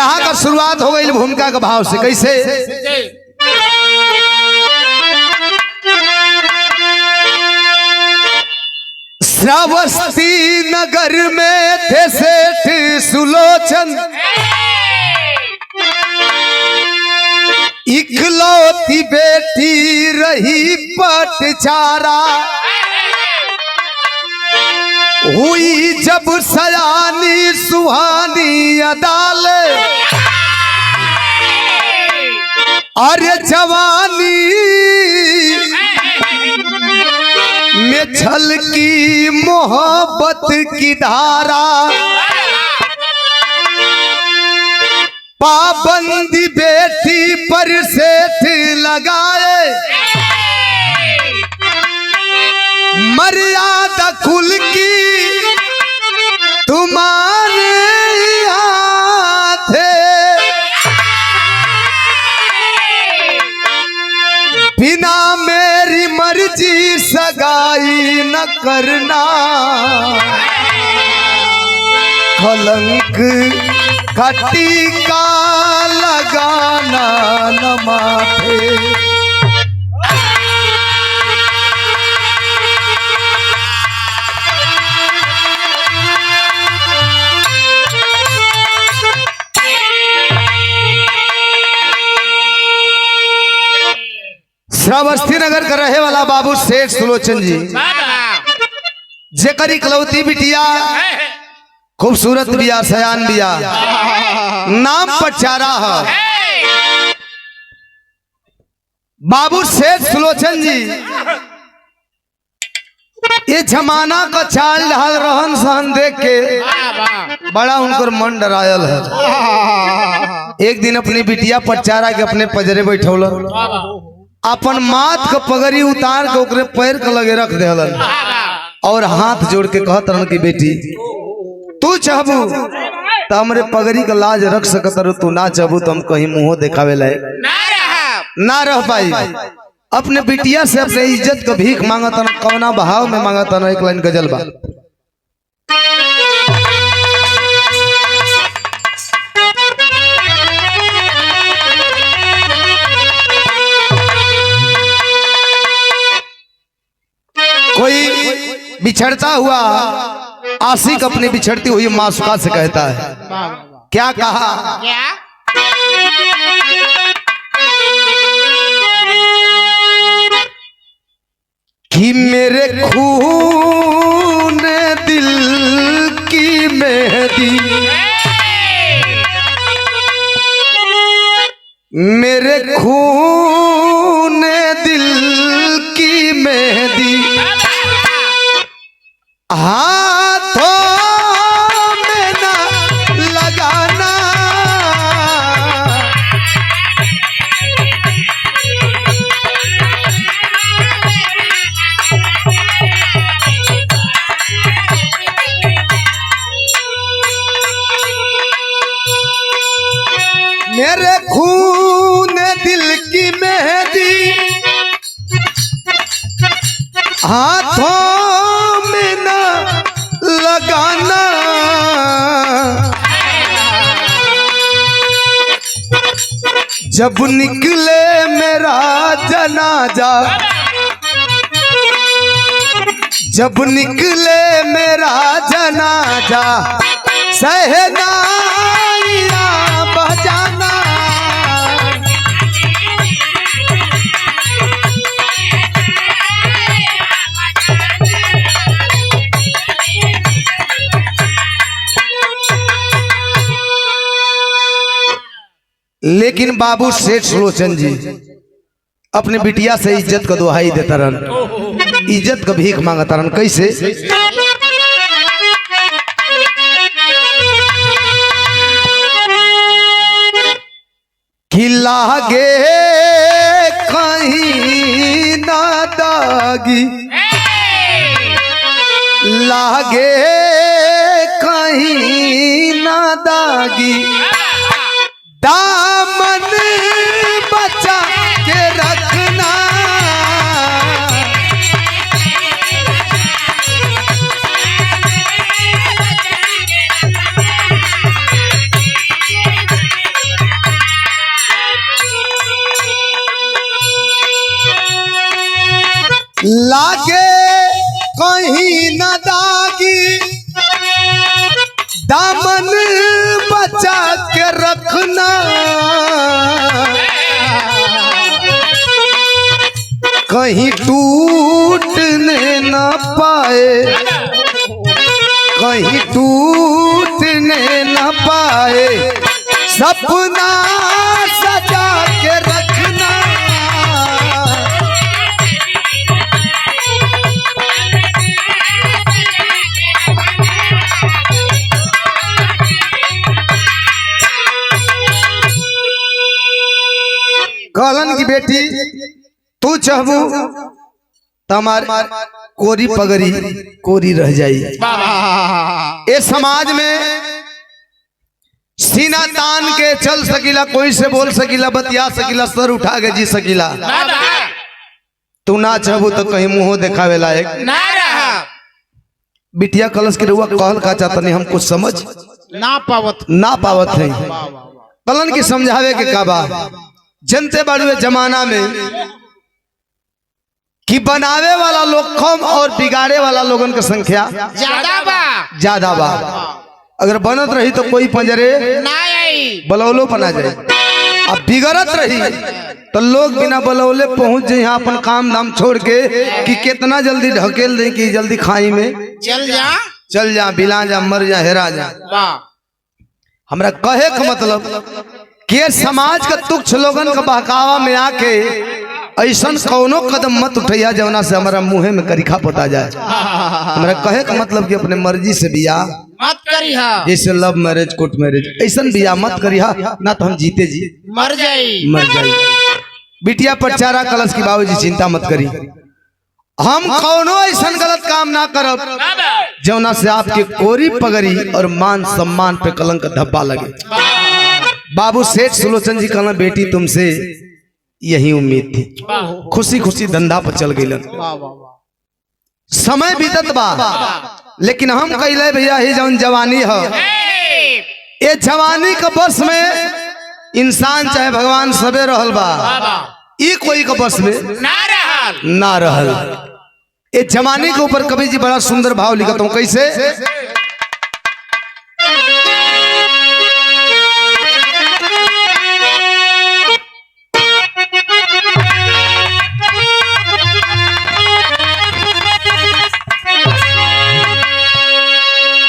बिरहा का शुरुआत हो गई भूमिका के भाव से। कैसे? श्रावस्ती नगर में थे सेठ सुलोचन, इकलौती बेटी रही पटचारा, हुई जब सयानी सुहानी अदाल, अरे जवानी में छलकी मोहब्बत की धारा, पाबंदी बेटी पर सेठ लगाए, मर्यादा कुल की तुम्हारे हाथ है, बिना मेरी मर्जी सगाई न करना, कलंक का टीका लगाना न माथे। श्रावस्ती नगर का रहे वाला बाबू सेठ सुलोचन जी, जेकर इकलौती बिटिया खूबसूरत बिया, सयान बिया, नाम पटचारा है। बाबू सेठ सुलोचन जी ये जमाना का चाल ढाल रहन सहन देख के बड़ा उनकर मन डरायल है। एक दिन अपनी बिटिया पटचारा के अपने पजरे बैठौल, अपन माथ का पगड़ी उतार के ओकरे पैर के लगे रख देलन और हाथ जोड़ के कहत रहन कि बेटी तू चाहबू तो हमरे पगड़ी का लाज रख सकत रह, तू ना चाहबू तो हम कहीं मुंह दिखावे लायक ना रह पाई। अपने बिटिया से अपने इज्जत का भीख मांगत न, कौना भाव में मांगत न। एक लाइन गजल बा, कोई बिछड़ता हुआ आशिक अपनी बिछड़ती हुई मासूका से कहता है, क्या कहा? कि मेरे खून दिल की मेहंदी, मेरे खून दिल की मेहंदी, हाथों में ना लगाना, मेरे खून दिल की मेहंदी, हाथों में ना लगाना, जब निकले मेरा जनाजा, जब निकले मेरा जनाजा, सहनाइयां बजाना, लेकिन बाबू सेठ सुलोचन जी अपने बिटिया से इज्जत का दुहाई देता रहन, इज्जत का भीख मांगता रहन। कैसे? कि लागे कहीं ना दागी, लागे कहीं ना दागी, दामन बचा के रखना, लागे कहीं न दागी दामन बचा के रखना कहीं टूटने न पाए कहीं टूटने न पाए सपना सजा के रखना कहलन की बेटी तू चाहबू तमार कोरी पगड़ी कोरी रह जाई। ये समाज में सीना तान के चल सकीला, कोई से बोल सकीला, बतिया सकीला, सर उठा के जी सकीला। तू ना चाहबू तो कहीं मुंह दिखावे लायक ना रहा। बिटिया कलश के रुआ कहल का चाहता नहीं हम कुछ समझ ना पावत है। कलन की समझावे के काबा जनते बाड़ुए जमाना में कि बनावे वाला लोग कम और बिगाड़े वाला लोगन की संख्या ज्यादा बा। अगर बनत रही तो कोई पंजरे बलौलो पना जाए, अब बिगड़त रही तो लोग बिना बलौले पहुंच जाए यहाँ अपन काम धाम छोड़ के कि कितना जल्दी ढकेल दे कि जल्दी खाई में चल जा बिला जा मर जा हेरा जा। हमरा कहे का मतलब कि समाज का तुच्छ लोगन का बहकावा में आके ऐसा कौनो कदम मत उठैया जवना से हमारा मुँह में करिखा पोता जाए। हमारा कहे का मतलब कि अपने मर्जी से बियाह मत करिहा, जैसे लव मैरिज कोर्ट मैरिज ऐसा बियाह मत करिहा, ना तो हम जीते जी मर जाई। बिटिया पर चारा कलश की बाबूजी चिंता मत करी, हम कौनो ऐसा गलत काम ना करब जवना से आपके कोरी पगड़ी और मान सम्मान पे कलंक का धब्बा लगे। बाबू सेठ सुलोचन जी कहना बेटी तुमसे यही उम्मीद थी, खुशी खुशी धंधा पर चल गई। समय बीतत बा लेकिन हम कहले भैया ही जौन जवानी है ये जवानी का बस में इंसान चाहे भगवान सबे रहल बा, ई कोई का बस में ना रहल। ये जवानी के ऊपर कवि जी बड़ा सुंदर भाव लिखता हूँ, कैसे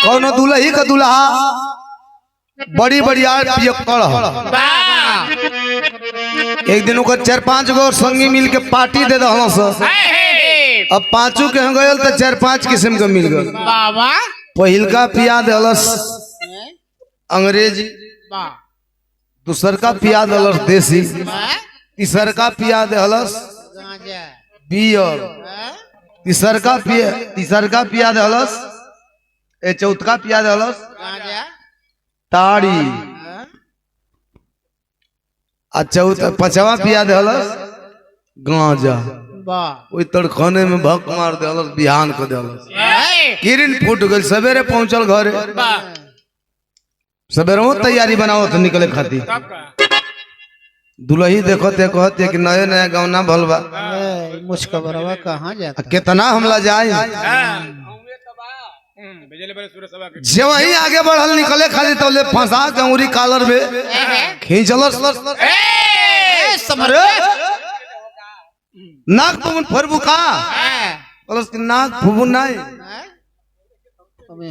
कौनो दुल्ही का दुल्हा बड़ी बड़ी पियक्कड़ एक दिन ओकर 4-5 गो संगी मिल के पार्टी दे दहल स। अब पांचों के गए तो 4-5 किस्म के मिल गए। पहिलका पिया दलस अंग्रेजी, दूसर का पिया दलस देसी, तीसर का पिया दलस बियर, तीसर का पिया दलस चौथा पिया दलस ताड़ी, चौथा 5वां पिया दलस गांजा। कोई तड़खाने में भक मार दलस बिहान को दलस किरण फूट गई। सवेरे पहुंचल घरे, सवेरे तैयारी बनाओ तो निकले खाती। दुल्ही देखते कहते कि नया नया गौना भलवा मुस्कबरवा कहाँ जाता कितना हमला जाए। जब वही आगे बढ़ल निकले खाली तो ले फंसा गौरी कालर में खींचल नाक तुम फरबू का नाक फुबू नहीं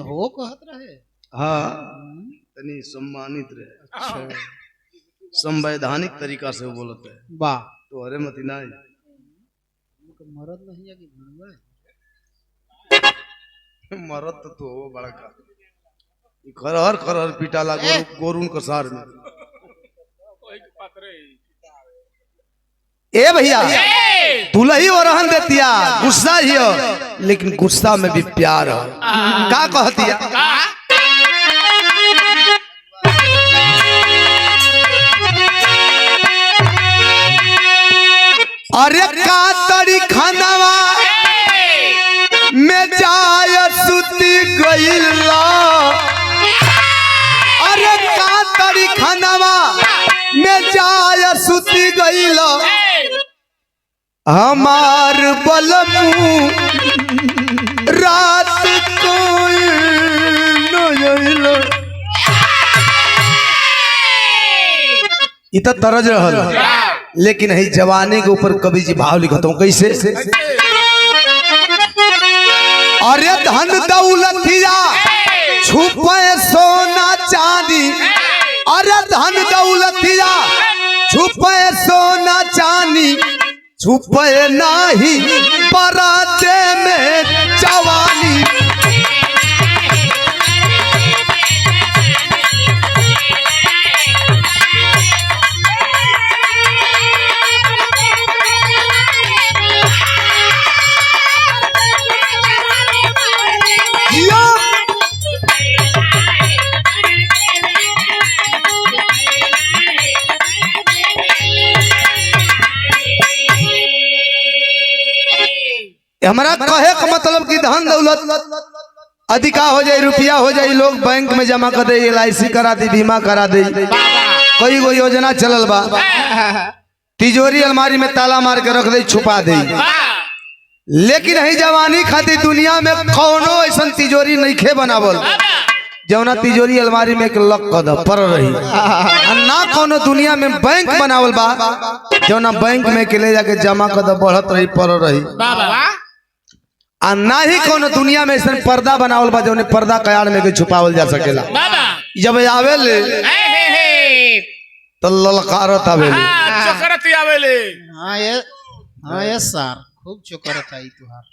हो कहत रहे। हाँ तनी सम्मानित रहे, संवैधानिक तरीका से बोलते है। वाह तो अरे मत नहीं मरद नहीं है कि मरद तो हो बड़का खरहर पीटा ला गोरून को सार में। ए भैया दुल्ही और रहन देतिया गुस्सा ही हो, लेकिन गुस्सा में भी प्यार हो। का कहतिया अरे का तड़ी खानावा में जाय सुती गईला, अरे का तड़ी खानावा में जाय सुती गईला, हमार बलमू रात कोई इत तरज रहल, लेकिन है जवानी के ऊपर कवि जी भाव लिखता हूँ कैसे। अरे धन दौलतिया छुपे सोना चांदी, अरे धन दौलतिया छुपे सोना चांदी, छुपे नाही परदे में जवानी। हमारा कहे का मतलब कि धन दौलत अधिका हो जाए, रुपया हो जाए, लोग बैंक में जमा कर दे, LIC करा दे, बीमा करा दे, कई गो योजना चलल बा, तिजोरी अलमारी में ताला मार के रख दे, छुपा दे। लेकिन है जवानी खातिर दुनिया में कौनो ऐसा तिजोरी नहीं खे बनावल जौना तिजोरी अलमारी में लक कर पर रही, ना कोनो दुनिया में बैंक बनावल बा जौना बैंक में के ले जाके जमा कर बढ़त रही पर रही, आ ना ही कोनो दुनिया में ऐसा पर्दा बनावल बा जौने पर्दा कयार में के छुपावल जा सकेला। जब आवे ले तो ललकारत आवेले, चकरत आवेले। हां ये सर खूब चकरत आई तुहार।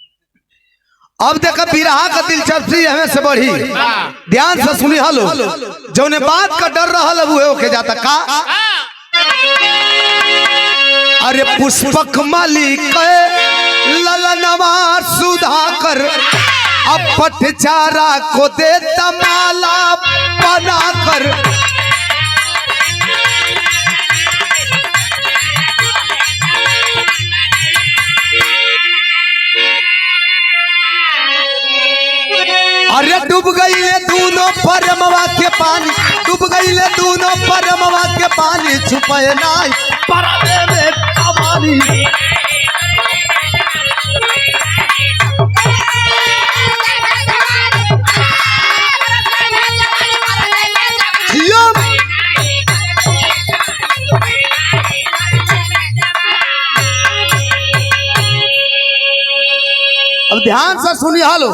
अब देखा बिरहा का दिलचस्पी हमें से बढ़ी, ध्यान से सुनी हलो, जौने बात का डर रहल अब वो के जाता का। अरे पुष्पक मालिक ललनवा सुधाकर अब पटचारा को देता माला बनाकर। अरे डूब गई ले दोनों परमवा के पानी, डूब गई ले दोनों परमवा के पानी, छुपे नाई परदे में कमानी। अब ध्यान से सुनी हालो,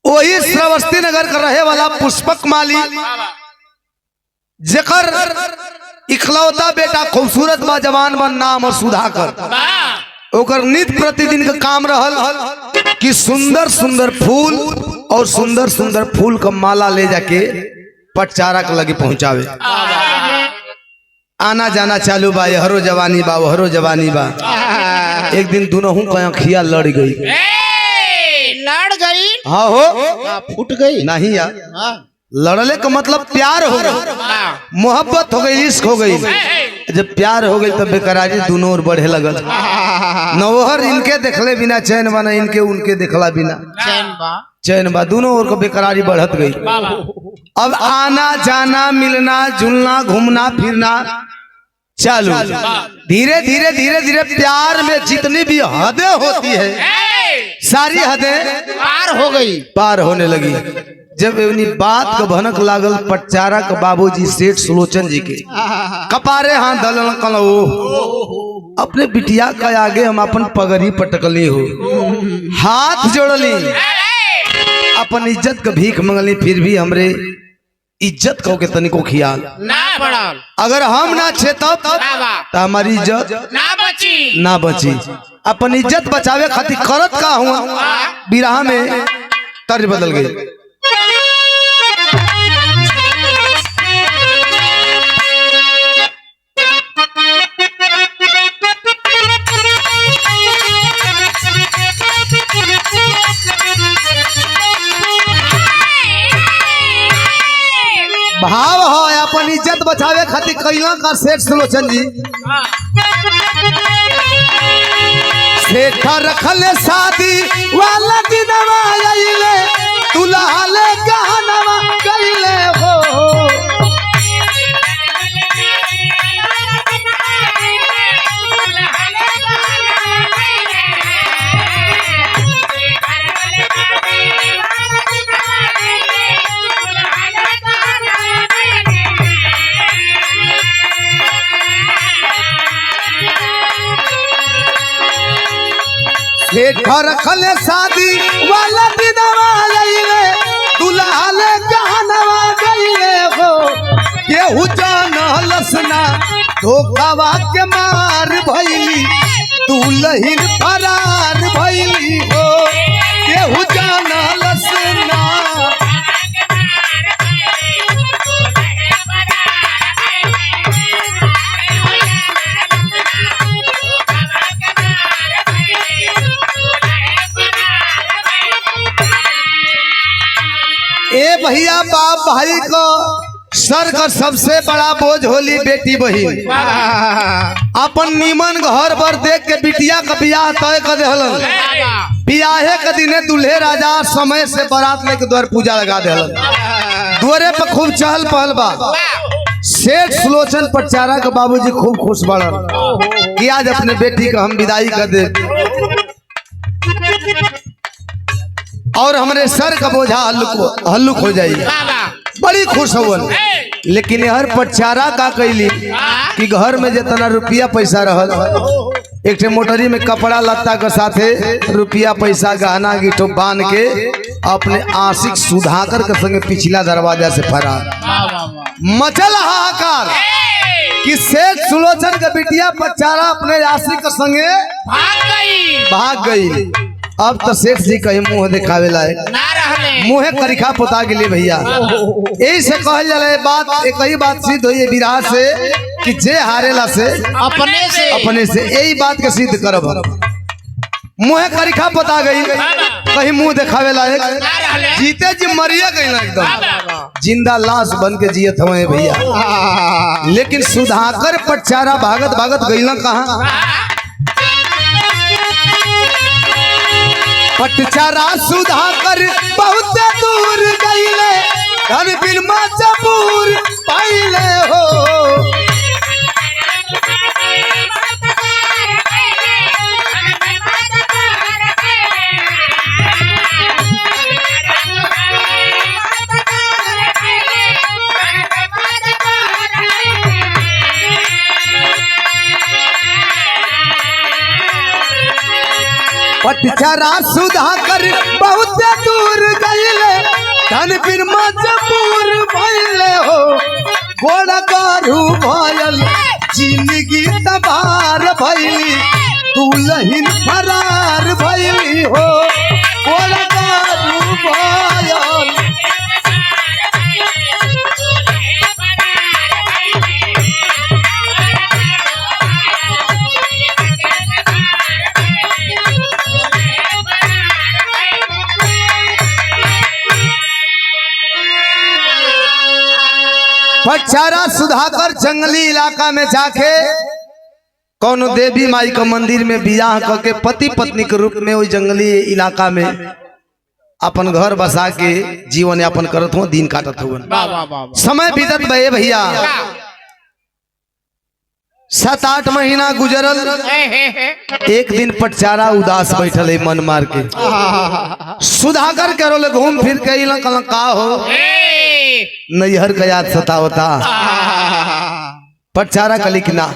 वही श्रावस्ती नगर का रहे वाला पुष्पक माली जेकर इकलौता बेटा खूबसूरत बा जवान बन नाम और सुधाकर, ओकर नित्य प्रतिदिन का काम रहल कि सुंदर सुंदर फूल और सुंदर सुंदर फूल का माला ले जाके पटचारा के लगे पहुंचावे। आना जाना चालू बा, हरो जवानी बा हरो जवानी बा। एक दिन दोनों का अखिया लड़ गई। लड़ गई? हाँ हो, फूट गई नहीं यार, लड़ने का मतलब प्यार हो गई, मोहब्बत हो गई, इश्क हो गई। जब प्यार हो गई तब बेकरारी दोनों और बढ़े लगल। नौहर इनके देखले बिना चैन बना, इनके उनके देखला बिना चैन बा, दोनों और को बेकरारी बढ़त गई। अब आना जाना मिलना जुलना घूमना फिरना चालू। धीरे धीरे धीरे धीरे प्यार में जितनी भी हदें होती है सारी हदें पार होने लगी। जब इन्हीं बात का भनक लागल पटचारा का बाबूजी सेठ सुलोचन जी के कपारे हाथ दलन कलो, अपने बिटिया का आगे हम अपन पगड़ी पटकली हो, हाथ जोड़ली, अपन इज्जत का भीख मंगली, फिर भी हमरे इज्जत को के तनिको ख्याल ना पड़ल। अगर हम ना छे तब तो हमारी इज्जत ना बची। अपन इज्जत बचावे खातिर करत का हुआ बिरहा में तर्ज बदल गई। भाव हो अपन इज्जत बचावे खातिर कैला का सेठ सुलोचन जी सेठ रखले शादी वाला दिनवा आइले, दुल्हा ले गहनवा कइले हो। सेठ रखले शादी वाला दिनवा लइले दुल्हा ले जहनवा गइले हो केहू जानलस ना धोखावा के मार भइली दुल्हिन फरार भइली हो केहू जानलस ना। ए भैया बाप भाई को सर का सबसे बड़ा बोझ होली बेटी बहिन। अपन नीमन घर पर देख के बिटिया का बियाह तय कर देहलन। बियाहे के दिने दूल्हे राजा समय से बारात लेके द्वार पूजा लगा देहलन। द्वारे पर खूब चहल पहल बा। सेठ सुलोचन पटचारा के बाबूजी खूब खुश बढ़न कि आज अपने बेटी का हम विदाई कर दे और हमारे सर का बोझा हल्लुक हो जाएगी। बड़ी खुश होवन। लेकिन हर पटचारा का कैली कि घर में जितना रुपया पैसा रहल एक मोटरी में कपड़ा लत्ता के साथे रुपया पैसा गहना गिठो बांध के अपने आशिक सुधाकर के संगे पिछला दरवाजा से फरार। मचल हाहाकार कि सेठ सुलोचन के बिटिया पटचारा अपने आशिक के संगे भाग गई। अब तो सेठ जी कहीं मुंह दिखावे लायक मुँह करिखा पोता के लिए भैया। यही से कहल जाला बात एक ही बात सिद्ध हुई विराह से कि जे हारेला से अपने से यही बात के सिद्ध करब। मुँह करिखा पोता गई कहीं मुंह दिखावे लायक जीते जी मरिया गई ना एकदम जिंदा लाश बन के जियत हुए भैया। लेकिन सुधाकर पटचारा भागत भागत गई ना कहा पटचारा सुधाकर बहुत दूर गईले घर बिन मजबूर पाइले हो पटचारा सुधाकर बहुत दूर गईले धन बिन मजबूर भइले हो घोड़ा गारू भयल जिंदगी तबार भइली दुल्हिन फरार भइली हो घोड़ा गारू भयल। पटचारा सुधाकर जंगली इलाका में जाके कौन देवी माई का मंदिर में बियाह करके पति पत्नी के रूप में वही जंगली इलाका में अपन घर बसा के जीवन यापन करत हो दिन काटत हो। समय बीतत बे भैया 7-8 महीना गुजरल। एक दिन पटचारा उदास बैठल है मन मार के सुधाकर के रोले घूम फिर के कल का हो नैहर का याद सतावता। पटचारा कली कि ना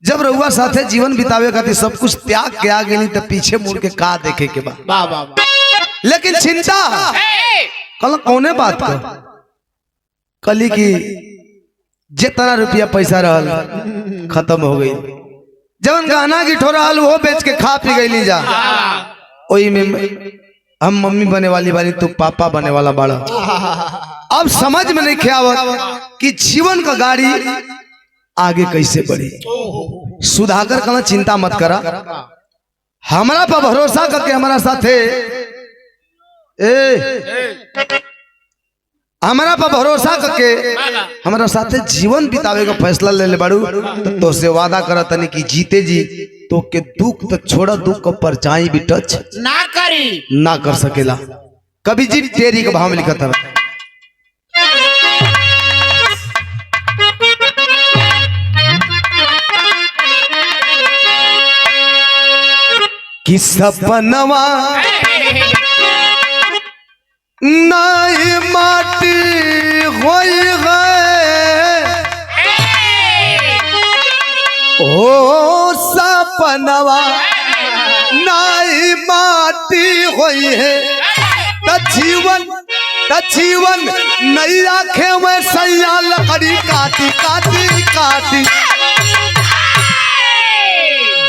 जब रउआ साथे जीवन बितावे खातिर सब कुछ त्याग के आ गई तो पीछे मुड़ के का देखे के बा। लेकिन चिंता कल कौने बात का कली की जितना रुपया पैसा रहल खत्म हो गई। जवन गहना गिठो रहल वो बेच के खा पी गई जा वही में हम मम्मी बने वाली बानी तू पापा बने वाला बड़ा। अब समझ में नहीं आवत कि जीवन का गाड़ी आगे कैसे बढ़ी। सुधाकर कहना चिंता मत करा हमारा पर भरोसा करके हमारा साथे हमारा पर भरोसा करके हमारा साथे जीवन बितावे का फैसला ले ले बाड़ू तो से वादा करा तनी कि जीते जी तो के दुख तो छोड़ा दुख को परछाई भी टच ना कर सकेला। कभी जी तेरी का भाव में लिखा था कि सपनवा नहीं माटी होई गए हो सपनवा नाई माटी होई है जीवन नहीं आखे में सैया लकड़ी काटी काटी काटी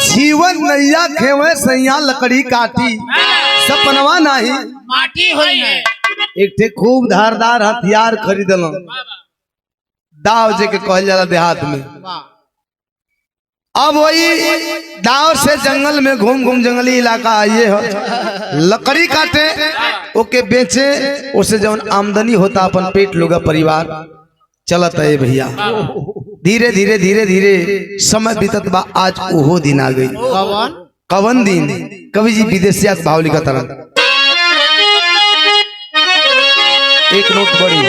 जीवन नहीं आखे में सैया लकड़ी काटी सपनवा नहीं माटी होई है। एक ठे खूब धारदार हथियार खरीदल दाव जे के कहल जाला देहात में। अब वही दाव से जंगल में घूम घूम जंगली इलाका आइए हो लकड़ी काटे ओके बेचे उससे जौन आमदनी होता अपन पेट लोगा परिवार चलता है भैया। धीरे धीरे धीरे धीरे समय बीतत बा आज ओहो दिन आ गई। कवन दिन कवि जी विदेशिया भाव लिखा तरह एक नोट बड़ी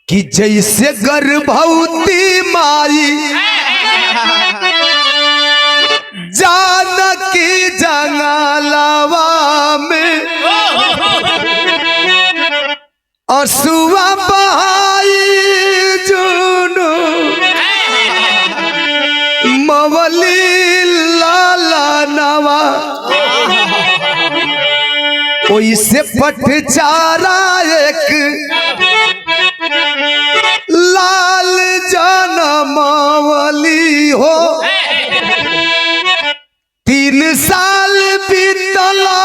कि जैसे गर्भवती माई जानकी जंगलवा में असुआ बहाई जुनू मवली लाला नवा ओइसे पटचारा एक लाल जनमावली हो 3 साल बीतला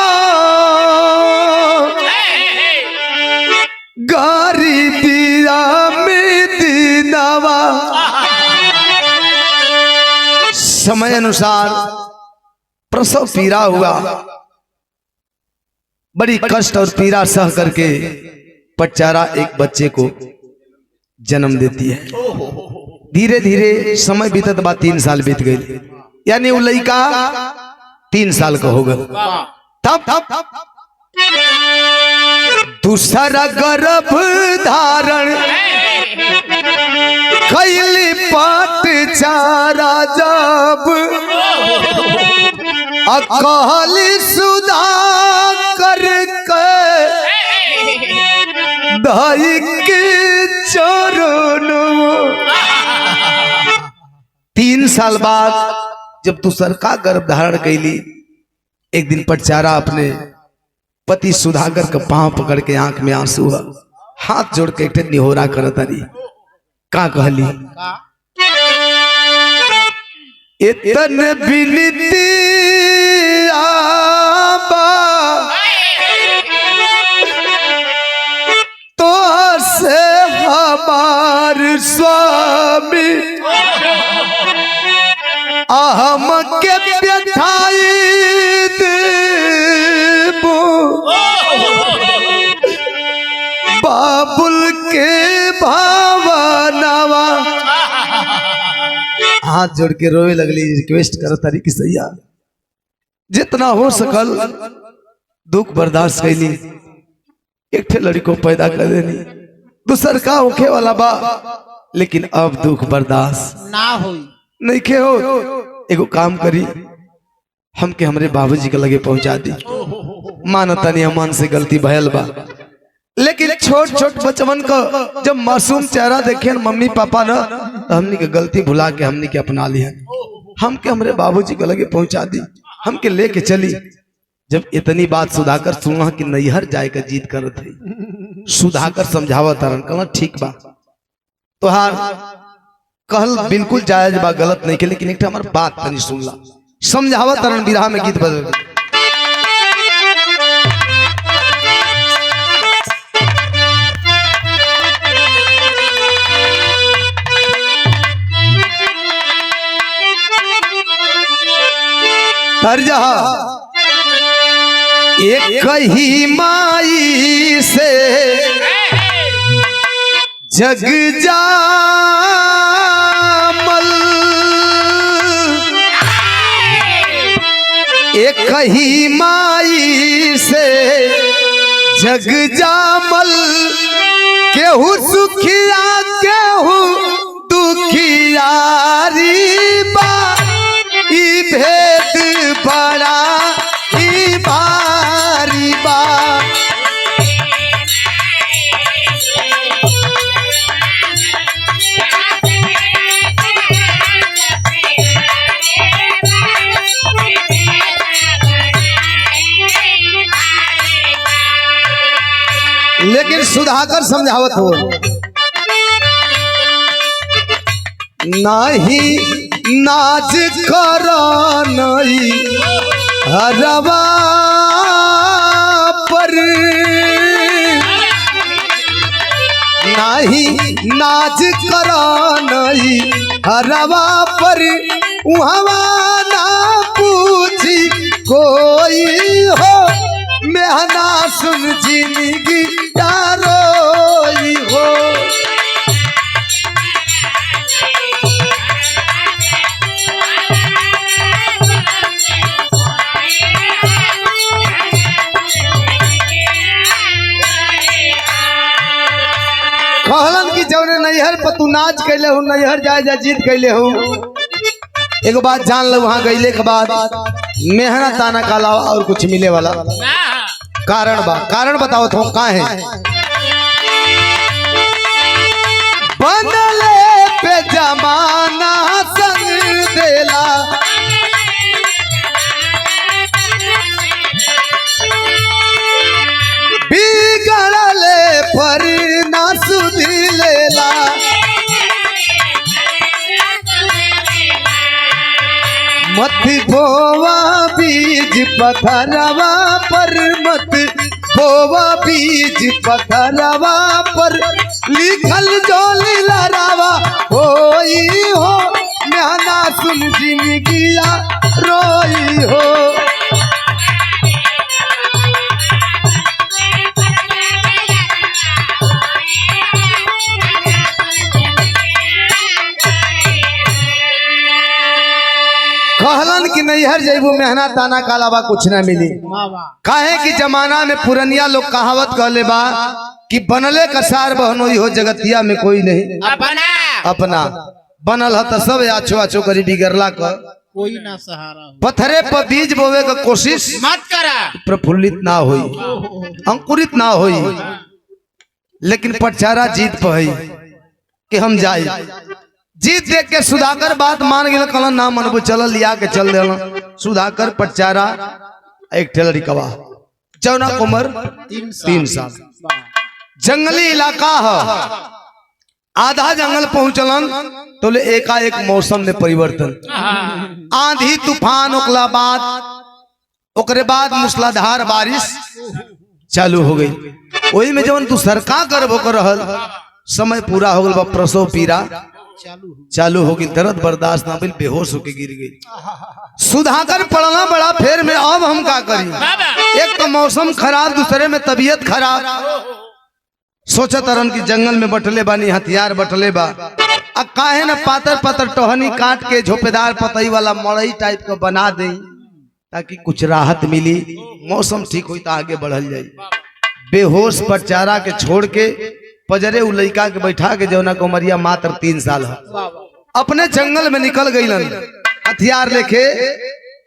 गरीबिया में दिनवा। समय अनुसार प्रसव पीड़ा हुआ बड़ी कष्ट और पीड़ा सह करके पटचारा एक बच्चे को जन्म देती है। धीरे धीरे समय बीतत बाद 3 साल बीत गए यानी वो लड़का 3 साल का होगा। तब दूसरा गर्भ धारण कैली पटचारा जब अकहली सुधा करके दाई के चरण 3 साल बाद जब दूसरका गर्भ धारण कैली एक दिन पटचारा अपने पति सुधाकर का पांव पकड़ के आंख में आंसू हुआ हाथ जोड़ के एक निहोरा करत रही का कहली इतन बिनती आबा तो से हमार स्वामी अहम के बैठाई देबो बाबुल के भावनावा। हाथ जोड़ के रोए लगली रिक्वेस्ट कर तारी कि सैया जितना हो सकल दुख बर्दाश्त कैली एक ठे लड़ी को पैदा कर देनी दूसर का होखे वाला बा लेकिन अब दुख बर्दाश्त ना होई नहीं खे हो। एगो काम करी हमके हमरे बाबूजी के लगे पहुंचा दी मानता नहीं मन से गलती भयल बा लेकिन छोट छोट बचवन का जब मासूम चेहरा देखे मम्मी पापा ना तो हमनी के गलती भुला के हमनी के अपना लिया हमके हमरे बाबूजी के लगे पहुंचा दी हमके लेके चली। जब इतनी बात सुधाकर सुना कि नैहर जाए का जीत कर थे सुधाकर समझावा तरन कहला ठीक बा तोहार कहल बिल्कुल जायज बा गलत नहीं के लेकिन एक हमार बात तनी सुन ला समझावा तरन बिरहा में गीत बदल एक ही माई से जग जामल एक ही माई से जग जामल केहू सुखिया केहू दुखियारी बा ई भेद बड़ा ई भारी बा। लेकिन सुधाकर समझावत हो नाही नाच कर नहीं हरवा पर नाही नाच कर नहीं हरवा पर उहवा ना पूछी कोई हो मेहना सुन जिंदगी रोई हो। कहलन कि जौने नैहर पर तू नाच कैले हो नैहर जाए जा जीत कैले हो एक बात जान लो वहां गईले के बाद मेहनत आना का अलावा और कुछ मिले वाला कारण बताओ तो का है। बनले पे जमाना संग देला बिगड़ले पर ना सुधी लेला मत बोवा बीज पथरवा पर मत बोवा बीज पथरवा पर लिखल जो लीलारावा होई हो मेहना सुन जिंदगिया रोई हो। कहलन कि नैहर जैबू मेहनत ताना का अलावा कुछ ना मिली। काहे कि जमाना में पुरनिया लोग कहावत कहले बा कि बनले कसार बहनोई हो जगतिया में कोई नहीं अपना बनल है सब आछो आछो करी बिगड़ला का कोई ना सहारा हो। पत्थरे पर बीज बोवे का कोशिश मत करा प्रफुल्लित ना होई अंकुरित ना होई लेकिन पटचारा जीत पही कि हम जाए जीत देख के सुधाकर बात मान गए कहलन ना मनबू चल लिया के चल देला। सुधाकर पटचारा एक ठेलरी कवा जौना उम्र 3 साल जंगली इलाका है आधा जंगल पहुंचलन तो ले एकाएक मौसम में परिवर्तन आंधी तूफान ओकरे बाद मूसलाधार बारिश चालू हो गई। वही में जवन तू सरका करबो कर रहल समय पूरा हो गल प्रसव पीड़ा चालू हो गई दर्द बर्दाश्त ना बिल बेहोश होके गिर गई। सुधाकर पड़ना बड़ा फेर में अब हम का करी एक तो मौसम खराब दूसरे में तबीयत खराब सोचा तरन की जंगल में बटले बानी हथियार बटले बा अब काहे न पातर पातर टहनी काट के झोपेदार पतई वाला मड़ई टाइप का बना दे ताकि कुछ राहत मिली मौसम ठीक हुई तो आगे बढ़ल जाई। बेहोश पटचारा के छोड़ के पजरे उ लइका के बैठा के जौना को उमरिया मात्र 3 साल है अपने जंगल में निकल गईलन हथियार लेके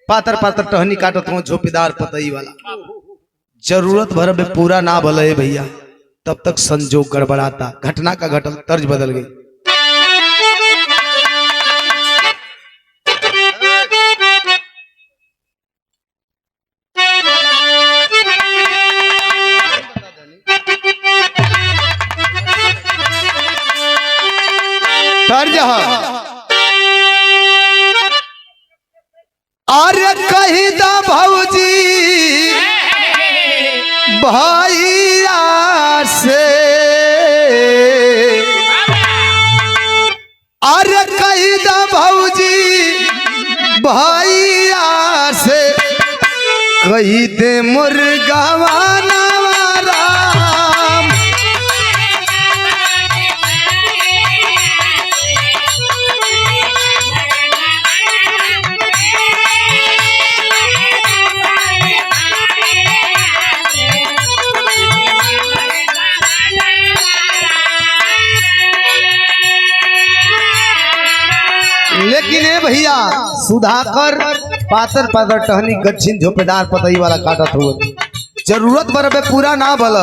पातर पातर टहनी काटत हो झोपेदार पतई वाला जरूरत भर में पूरा ना भले भैया तब तक संजोग गड़बड़ाता घटना का घटल तर्ज बदल गई। अरे कही दा भौजी भैया से अरे कही दा भौजी भैया से कही दे मुर्गावाना लेकिन ए भैया सुधाकर पातर पातर टहनी गच्छिन झोपेदार पतई वाला काटत हुए जरूरत बरबे पूरा ना भल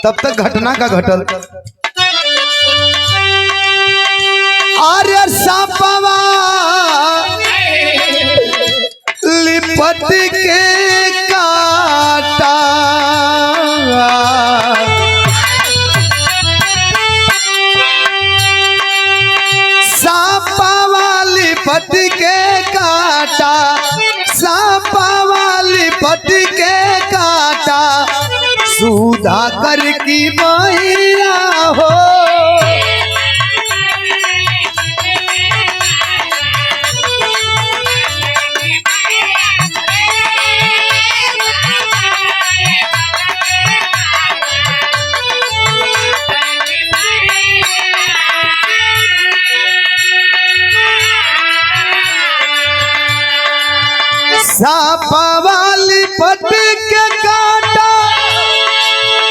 तब तक घटना का घटल। अरे सापवा लिपट के काटा लिपट के काटा सांपा वाली पट के काटा सुधाकर की मैया हो। सांपा वाली पट के काटा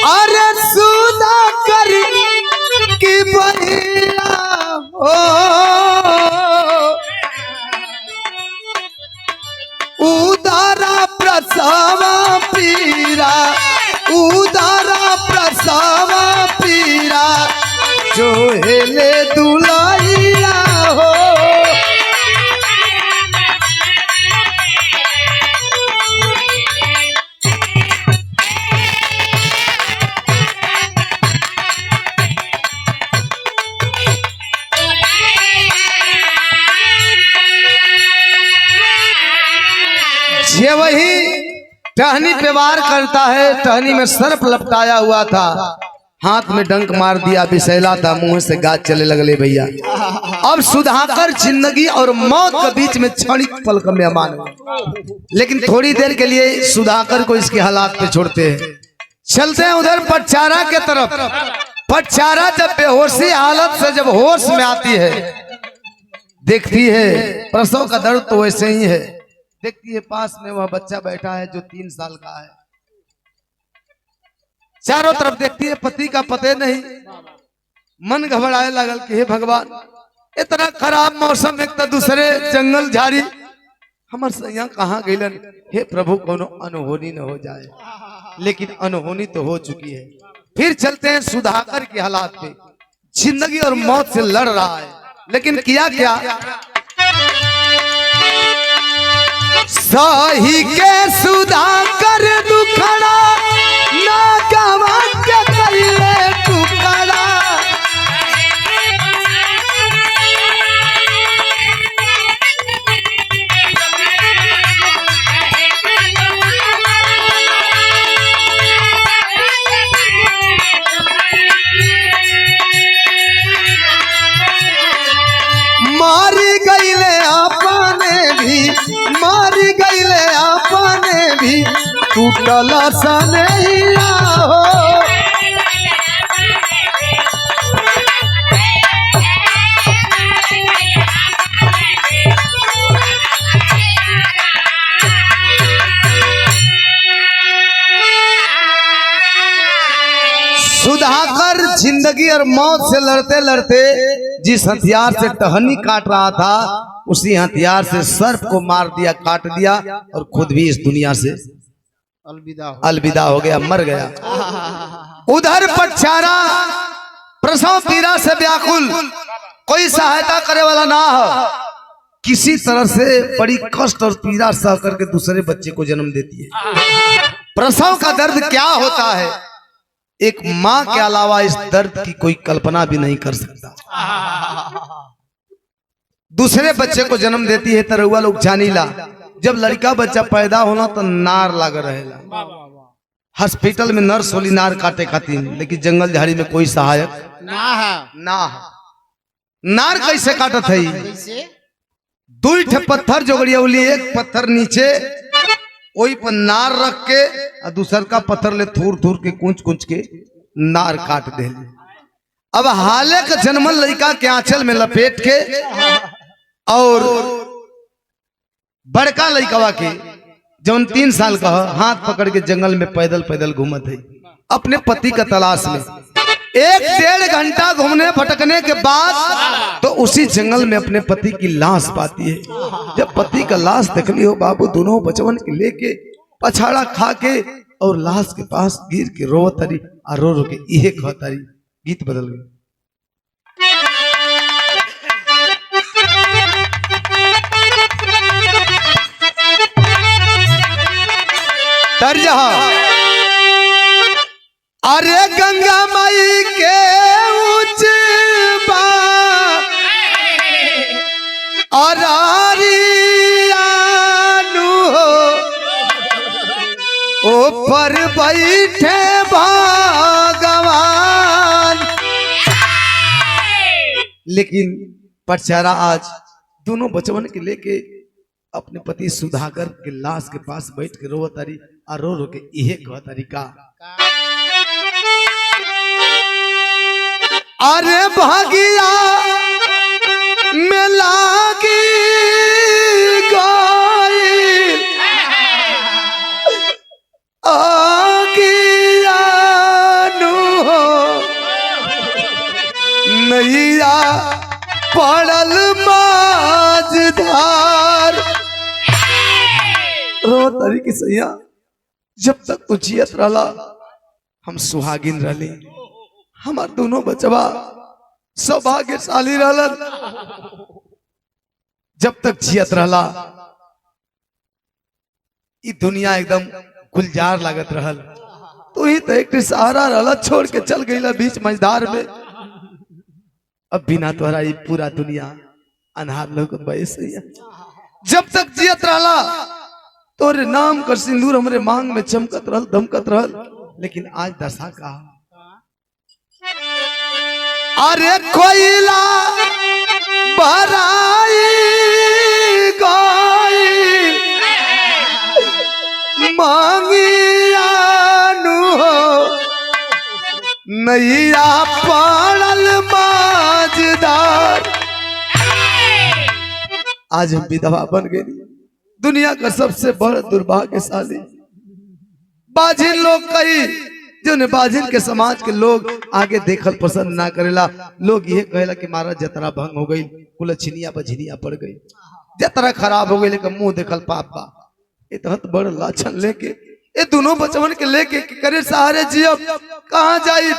अरे सुधाकर की मैया हो। उदारा प्रसवा पीरा उदारा प्रसवा पीरा जो हेले दुलाइया हो। ये वही टहनी पे वार करता है। टहनी में सर्प लपटाया हुआ था, हाथ में डंक मार दिया, बिसैला था, मुंह से गाज चले लगले भैया। अब सुधाकर जिंदगी और मौत के बीच में क्षणिक पल का मेहमान है। लेकिन थोड़ी देर के लिए सुधाकर को इसके हालात पे छोड़ते हैं, चलते हैं उधर पटचारा के तरफ। पटचारा जब बेहोशी हालत से जब होश में आती है, देखती है प्रसव का दर्द तो वैसे ही है। देखती है पास में वह बच्चा बैठा है जो 3 साल का है। चारों तरफ देखती है, पति का पते नहीं। मन घबराए लगल कि हे भगवान, इतना खराब मौसम, एक तो दूसरे जंगल झाड़ी, हमर सैया कहाँ गइलन। हे प्रभु कोनो अनहोनी न हो जाए। लेकिन अनहोनी तो हो चुकी है। फिर चलते हैं सुधाकर के हालात पे। जिंदगी और मौत से लड़ रहा है, लेकिन किया क्या? सही के सुधाकर दुखड़ा ना गवा के कइले टुकड़ा। मारी गईले अपने भी, मारी गईले अपने भी, टूटल सनैया हो। सुधाकर जिंदगी और मौत से लड़ते लड़ते जिस हथियार से टहनी काट रहा था, उसी हथियार से सर्प को मार दिया, काट दिया, और खुद भी इस दुनिया से अलविदा हो गया, मर गया। उधर पटचारा प्रसव पीड़ा से व्याकुल, कोई सहायता करे वाला ना हो। किसी तरह से बड़ी कष्ट और पीड़ा सह करके दूसरे बच्चे को जन्म देती है। प्रसव का दर्द क्या होता है, एक माँ के अलावा इस दर्द की कोई कल्पना भी नहीं कर सकता। दूसरे बच्चे को जन्म देती है तरुआ लोग जानीला। जब लड़का बच्चा पैदा होना तो नार लाग रहेला। हॉस्पिटल में नर्स होली नार काटे खातिर, लेकिन जंगल झाड़ी में कोई सहायक ना। नार कैसे काटत है? 2 पत्थर जोगड़िया, एक पत्थर नीचे वही पर नार रख के और दूसर का पत्थर ले थूर थूर के कुंच के नार काट दे। अब हाले का जन्मल लड़का के आंचल में लपेट के और बड़का लड़का के जौन 3 साल का हाथ पकड़ के जंगल में पैदल पैदल घूमत है अपने पति का तलाश में। एक 1.5 घंटा घूमने भटकने के बाद तो उसी जंगल में अपने पति की लाश पाती है। जब पति का लाश देखली हो बाबू, दोनों बचवन के लेके पछाड़ा खा के और लाश के पास गिर के रो तरी और रो रो के इहे कहतारी। गीत बदल गए। तर्जह अरे गंगा माई के ऊंच बा अरारियानु हो, ऊपर बैठे भगवान। लेकिन पटचारा आज दोनों बचवन के लेके अपने पति सुधाकर के लाश के पास बैठ के रो तारी और रो रो के इहे कह तरीका। अरे भागिया में लागी गई आगियानु हो, नैया पड़ल माझधार। रो तारी की सैया, जब तक तू जियत रहला हम सुहागिन रहली, हमार दोनों बचवा सौभाग्यशाली रहलन। जब तक जियत रहला ई दुनिया एकदम गुलजार लागत रहल। तू ही तो एक सहारा रहला, छोड़ के चल गईला बीच मझधार में। अब बिना तोहरा ये पूरा दुनिया अनहार लोगत बा सैया। जब तक जियत रहला तोरे नाम कर सिंदूर हमरे मांग में चमकत रहल, दमकत रहल। लेकिन आज दशा का, अरे कोयला भराई गई मांगियानु हो, नैया पड़ल माझधार। आज हम विधवा बन गए, दुनिया का सबसे बड़ा दुर्भाग्यशाली। बाजिन लोग कई जो ने बाजिन के समाज के लोग आगे देखल पसंद ना करेला। लोग ये कहेला कि मारा जतरा भंग हो गई, कुल छिनिया बझिनिया पड़ गई, जतरा खराब हो गई, लेकिन मुंह देखल पाप बा। ये तो बड़ लाछन लेके ये दोनों बचवन के लेके करे सहारे जियब कहाँ जाई।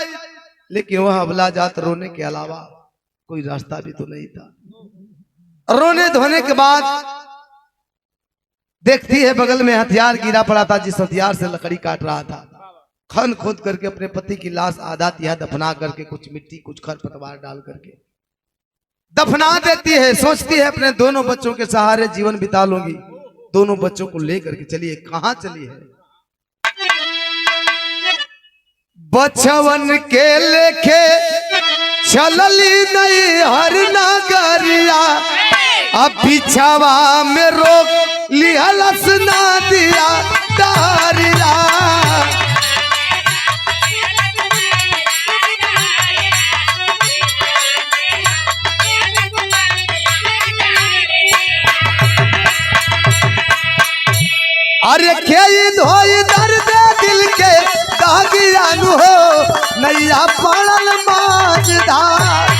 लेकिन वह अबला जात रोने के अलावा कोई रास्ता भी तो नहीं था। रोने धोने के बाद देखती है बगल में हथियार गिरा पड़ा था, जिस हथियार से लकड़ी काट रहा था। खन खोद करके अपने पति की लाश आधा तिहा दफना करके कुछ मिट्टी कुछ खरपतवार डाल करके दफना देती है। सोचती है अपने दोनों बच्चों के सहारे जीवन बिता लूंगी। दोनों बच्चों को लेकर के चलिए, कहां चली है? बचवन के लेके चलली नहीं हर नगरिया, अब पिछावा में रोक लिहलस ना दिया तारिया। अरे खेई धोई दर्द दिल के दागियानु हो, नैया पड़ल माझधार।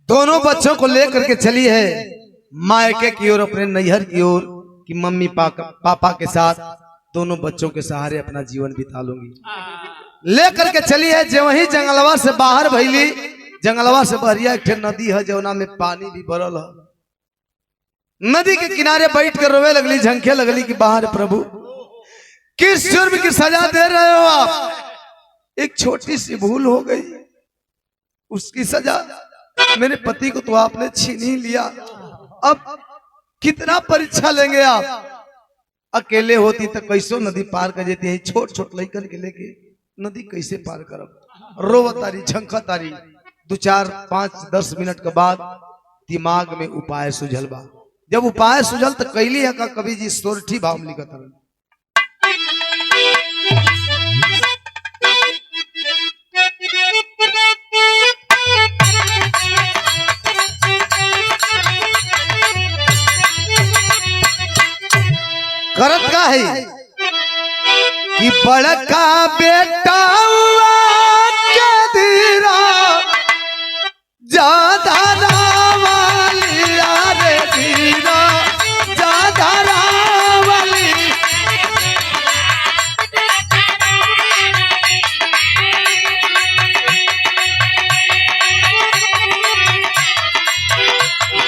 दोनों बच्चों को लेकर के चली है मायके की ओर, अपने नैहर की ओर, कि मम्मी पापा के साथ दोनों बच्चों के सहारे अपना जीवन बिता लूंगी। लेकर के चली है जो वही जंगलवा से बाहर भैली। जंगलवा से बहरिया एक नदी है जौना में पानी भी भरल है। नदी के किनारे बैठ कर रोवे लगली, झंखे लगली कि बाहर प्रभु किस जुर्म की सजा दे रहे हो आप? एक छोटी सी भूल हो गई, उसकी सजा। मेरे पति को तो आपने छीन ही लिया, अब कितना परीक्षा लेंगे आप? अकेले होती तो कैसो नदी पार कर देती है, छोट छोट लड़कन के लेके नदी कैसे पार करब? रोवा तारी, झंखा तारी। 2, 4, 5, 10 मिनट के बाद दिमाग में उपाय सुझल बा। जब उपाय सुझल तो कैली है का कवि जी सोरठी भाव लिखत। है कि बड़का बेटा के धीरा ज्यादा रावली रे धीरा ज्यादा रावली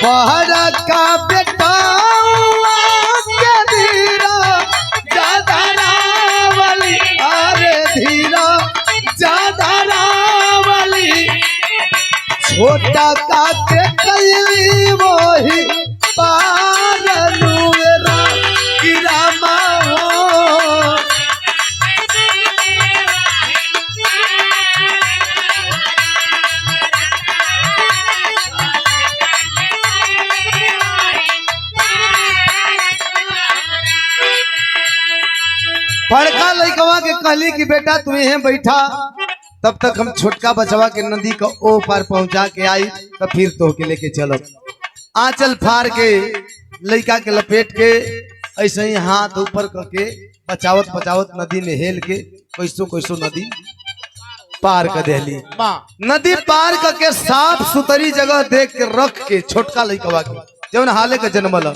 बड़का बेटा के धीरा ज्यादा रावली अरे धीरा ज्यादा रावली छोटा काके कैली वही पार नुरा की रामा हो बड़का लड़कवा के कहली कि बेटा तू यहाँ बैठा तब तक हम छोटका बचवा के नदी का ओ पार पहुंचा के आई तब फिर तो के लेके चलो। आंचल फाड़ के लड़का के लपेट के ऐसे ही हाथ ऊपर करके बचावत बचावत नदी में हेल के कैसो कैसो नदी पार कर देली। नदी पार करके साफ सुथरी जगह देख के रख के छोटका लड़कवा के जौन हाले के जन्मल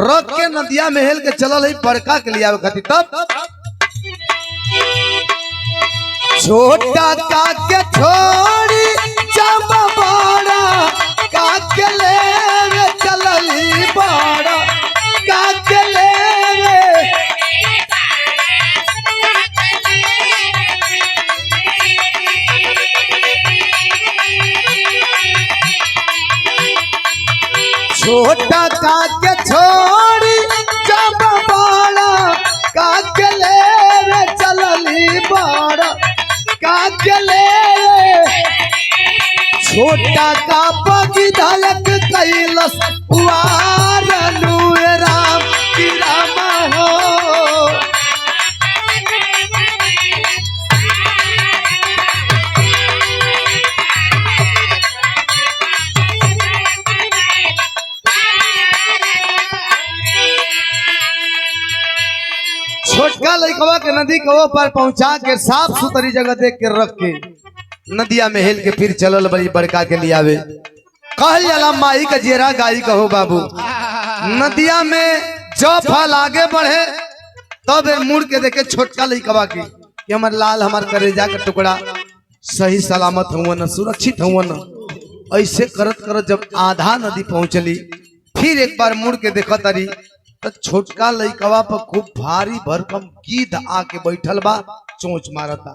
रख के नदिया में हेल के चलल है बड़का के लिया खातिर। तब छोटा काके छोड़ी जब बड़ा काके ले चलली बड़ा काके ले छोटा काके छोड़ी जब बड़ा काके ले चलली बड़ा काके छोटा का पगी धलक कैलस वार राम की रामा हो छोटका लड़कवा के नदी के वो पर पहुंचा के साफ सुथरी जगह देख के रख के नदिया में हेल के फिर चलल बड़ी बड़का के लिए आवे। कहल जाला माई का जेरा गाई कहो बाबू। नदिया में जब फल आगे बढ़े तब मुड़ के देखे छोटका लड़कवा के कि हमार लाल हमार करेजा का टुकड़ा सही सलामत हुआ न सुरक्षित हुआ न। ऐसे करत करत जब आधा नदी पहुंचली फिर एक बार मुड़ के देखा तारी तो छोटका लड़कवा पर खूब भारी भरकम गीध आके बैठल बा चोंच मारता।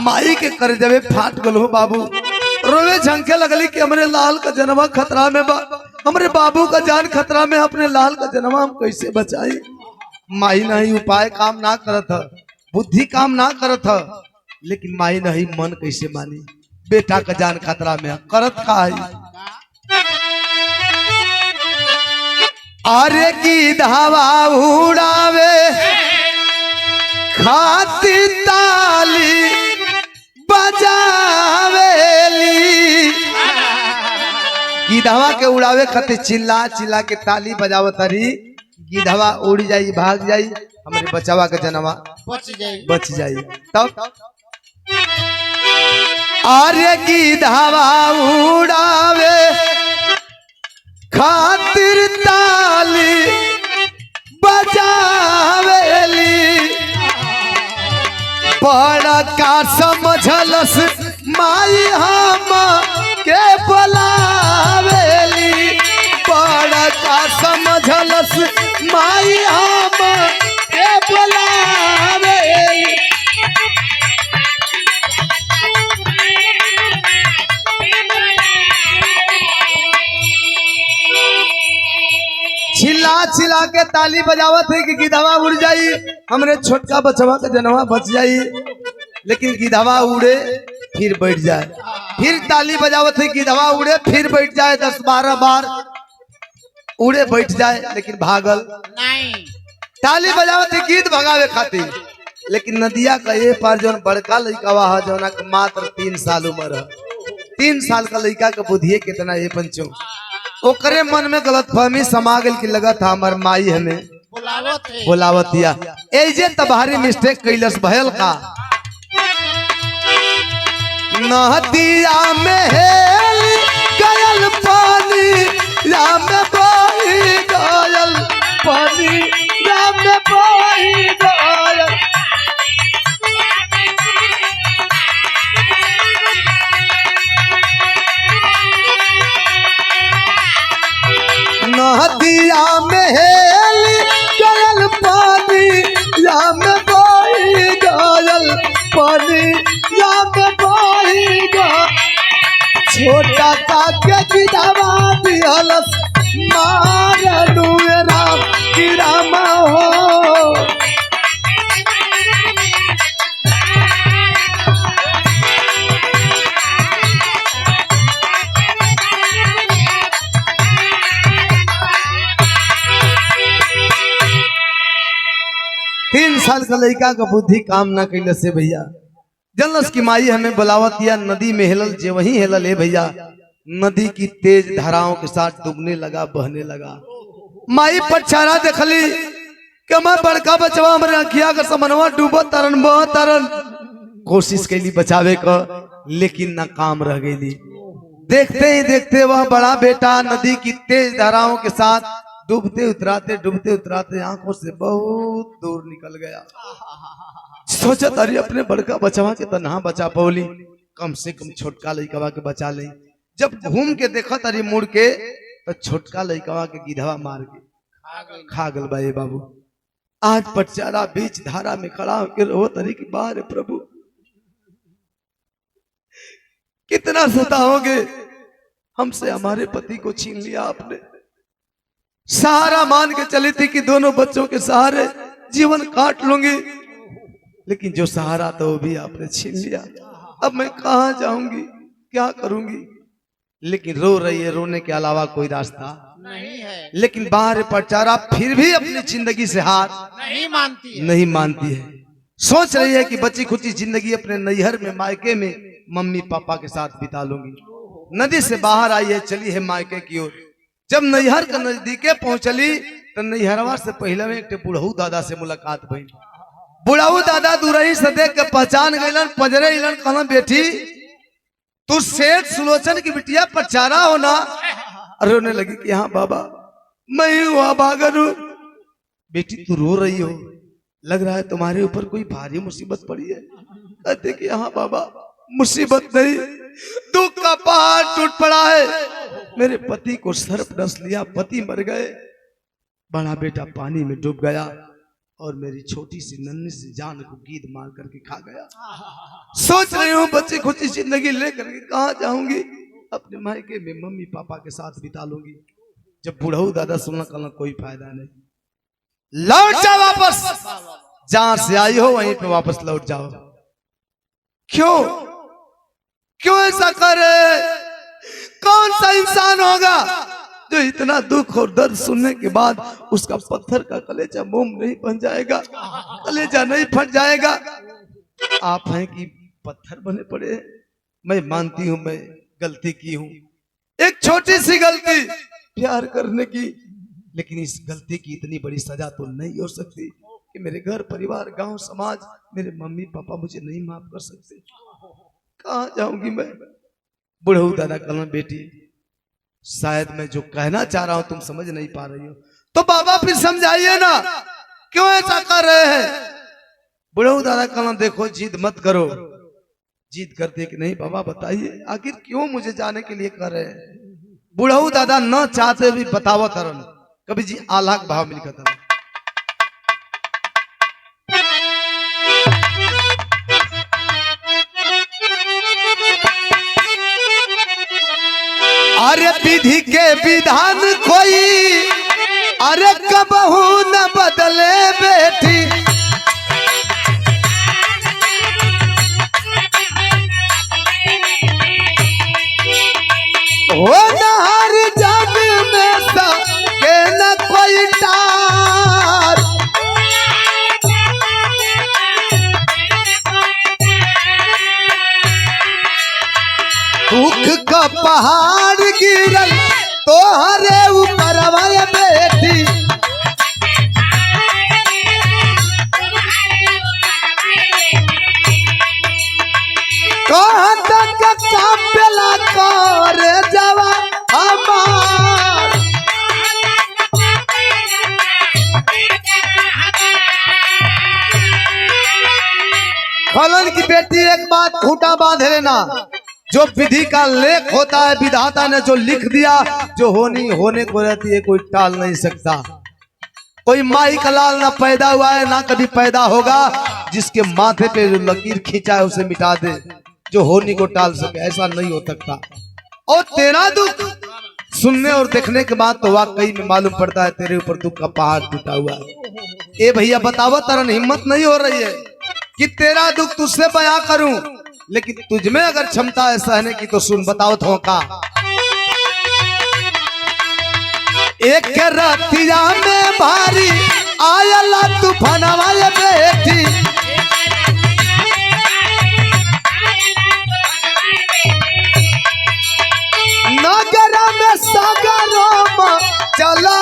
माई के कर देवे फाट गल हो बाबू रोवे झंके लगली कि हमरे लाल का जन्मा खतरा में बा हमरे बाबू का जान खतरा में अपने लाल का जन्मा हम कैसे बचाई। माई नहीं उपाय काम ना करत बुद्धि काम ना करत लेकिन माई नहीं मन कैसे मानी बेटा का जान खतरा में करत का अरे की धावा उड़ावे खाती ताली बजावेली गिधवा के उड़ावे खातिर चिल्ला चिल्ला के ताली बजावत हरी गिधवा उड़ जाई भाग जाई हमारे बचावा के जनवा बच जाई। तब अरे गिधवा उड़ावे खातिर ताली बजावेली बड़ा का समझलस माई हम के बोलावेली बड़ा का समझलस माई हम के बोलावेली। चिल्ला चिल्ला के ताली बजावत है कि गिधवा उड़ जाई हमरे छोटका बचवा का जनवा बच जाई लेकिन गिधवा उड़े फिर बैठ जाए फिर ताली बजावत है गिधवा उड़े फिर बैठ जाए 10-12 बार उड़े बैठ जाए लेकिन भागल नहीं। ताली बजावत है गीत भगावे खातिर लेकिन नदिया का ये पार जौन बड़का लड़का है जौना का मात्र 3 साल उम्र है 3 साल का लड़का का बुद्धिए कितना ये पंचो ओकरे मन में गलतफहमी समा गई कि लगा था हमार माई हमें बुलावत है। बोलावतिया एजे तबाहरी मिस्टेक कैलस भयल का नदिया में हेल गयल पानी या में बही गयल पानी या में बही गयल नदिया में हेल गयल पानी या में बही गयल पानी या में बही गयल छोटा काके गिरवा दिहलस मार डुएरा गिरामा हो तीन साल का लड़का का बुद्धि काम ना कैले से भैया जनलस की माई हमें बुलावत या नदी में हेलल जे वही हेलल है भैया नदी की तेज धाराओं के साथ डूबने लगा बहने लगा माई पछारा देखली कि मैं बड़का बचवा हमरे अखिया का समनवा डूबो तरन बह तरन कोशिश कैली बचावे का लेकिन नाकाम रह गई देखते ही देखते वह बड़ा बेटा नदी की तेज धाराओं के साथ डूबते उतराते आंखों से बहुत दूर निकल गया सोचा तारी अपने बड़का बचवा के तना बचा पौली कम से कम छोटका लइकवा के बचा ले जब घूम के देखा तारी मुड़ के तो छोटका लइकवा के गिधवा मार के खा गल बाए बाबू आज पटचारा बीच धारा में खड़ा होकर रो तारी की बार प्रभु कितना सताओगे हमसे हमारे पति को छीन लिया आपने सहारा मान के चली थी कि दोनों बच्चों के सहारे जीवन काट लूंगी लेकिन जो सहारा था वो भी आपने छीन लिया अब मैं कहां जाऊंगी क्या करूंगी लेकिन रो रही है रोने के अलावा कोई रास्ता नहीं है लेकिन बाहर पटचारा फिर भी अपनी जिंदगी से हार नहीं मानती है सोच रही है कि बची खुची जिंदगी अपने नैहर में मायके में मम्मी पापा के साथ बिता लूंगी नदी से बाहर आई है चली है मायके की ओर जब नैहर के नजदीके पहुंचली तो नैहरवा से पहले में एक बुढ़ऊ दादा से मुलाकात भई बुढ़ऊ दादा दूरही से देख के पहचान गइलन पजरे इलन कहलन बेटी तू सेठ सुलोचन की बिटिया पचारा हो ना रोने लगी कि हाँ बाबा मैं ही हुआ बागर हूं बेटी तू रो रही हो लग रहा है तुम्हारे ऊपर कोई भारी मुसीबत पड़ी है कहते कि हाँ बाबा मुसीबत नहीं दुख का पहाड़ टूट पड़ा है मेरे पति को सर्प डस लिया पति मर गए बड़ा बेटा पानी में डूब गया और मेरी छोटी सी नन्ही सी जान को गीद मार करके खा गया सोच रही हूँ बच्चे खुची जिंदगी लेकर के कहाँ जाऊंगी अपने मायके में मम्मी पापा के साथ बिता लूंगी जब बुढ़ऊ दादा सुनना कहना कोई फायदा नहीं लौट जाओ वापस जहां से आई हो वहीं पे वापस लौट जाओ क्यों ऐसा करे कौन सा इंसान होगा जो इतना दुख और दर्द सुनने के बाद उसका पत्थर का कलेजा मोम नहीं बन जाएगा कलेजा नहीं फट जाएगा आप हैं कि पत्थर बने पड़े मैं मानती हूं मैं गलती की हूं एक छोटी सी गलती प्यार करने की लेकिन इस गलती की इतनी बड़ी सजा तो नहीं हो सकती कि मेरे घर परिवार गांव समाज मेरे मम्मी पापा मुझे नहीं माफ कर सकते कहाँ जाऊंगी मैं बुढ़ऊ दादा कहना बेटी शायद मैं जो कहना चाह रहा हूं तुम समझ नहीं पा रही हो तो बाबा फिर समझाइए ना क्यों ऐसा कर रहे हैं बुढ़ऊ दादा कहना देखो जिद मत करो जिद करते कि नहीं बाबा बताइए आखिर क्यों मुझे जाने के लिए कर रहे हैं बुढ़ऊ दादा न चाहते भी बताओ तरन कभी जी आलाक भाव मिलकर तरन अरे विधि के विधान कोई अरे कबहू न बदले बेटी हो न हर जग में सके न कोई टार दुख का पहाड़ गिरल तोहरे ऊपर बेटी बेटी एक बात खूंटा बांध लेना, जो विधि का लेख होता है विधाता ने जो लिख दिया, जो होने को रहती है कोई टाल नहीं सकता। कोई माई का लाल ना पैदा हुआ है ना कभी पैदा होगा, जिसके माथे पे जो लकीर खींचा है उसे मिटा दे, जो होने को टाल सके, ऐसा नहीं हो सकता। और तेरा दुख सुनने और देखने के बाद तो वाकई में मालूम पड़ता है तेरे ऊपर दुख का पहाड़ टूटा हुआ है। ए भैया बताओ, तरन हिम्मत नहीं हो रही है कि तेरा दुख तुझसे बयां करूं, लेकिन तुझ में अगर क्षमता है सहने की तो सुन, बताओ तो का। एक रतिया में भारी आयला तूफान वाले बेटी, नगर में सागरों चला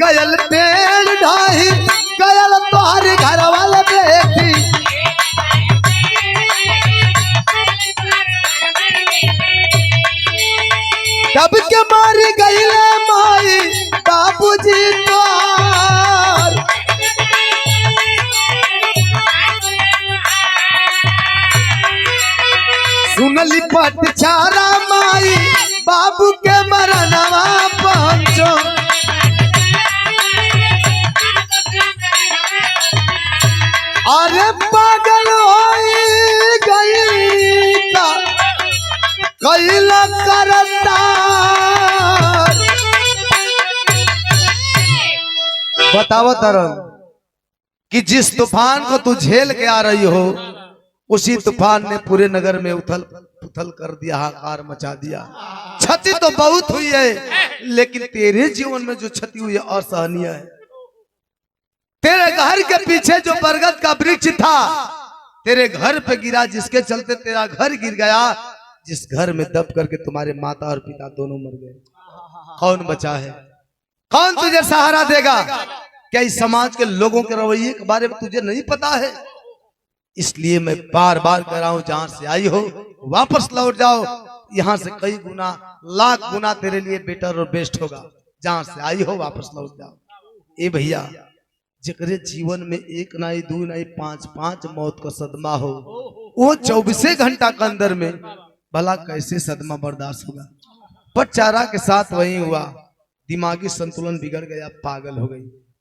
गयल पेड़ ढाही गयल तोहरी घर वाले बेटी, तब के मारी गई माई बाबूजी तोर, सुनली पटचारा माई बाबू के मरनवा पंचो, अरे पागल होई गई का कैला करता। बताओ तरन कि जिस तूफान को तू झेल के आ रही हो, उसी तूफान ने पूरे नगर में उथल पुथल कर दिया, हाहाकार मचा दिया। क्षति तो बहुत हुई है, लेकिन तेरे जीवन में जो क्षति हुई है असहनीय है। तेरे घर के पीछे जो बरगद का वृक्ष था तेरे घर पे गिरा, जिसके चलते तेरा घर गिर गया, जिस घर में दब करके तुम्हारे माता और पिता दोनों मर गए। कौन बचा है? कौन तुझे सहारा देगा? क्या इस समाज के लोगों के रवैये के बारे में तुझे नहीं पता है? इसलिए मैं बार बार कह रहा हूं, जहां से आई हो वापस लौट जाओ। यहां से कई गुना लाख गुना तेरे लिए बेटर और बेस्ट होगा। जहां से आई हो वापस लौट जाओ। ए भैया, जिकरे जीवन में एक नहीं दो नहीं पांच पांच मौत का सदमा हो, वो 24 घंटा के अंदर में भला कैसे सदमा बर्दाश्त होगा? पटचारा के साथ वही हुआ, दिमागी संतुलन बिगड़ गया, पागल हो गई।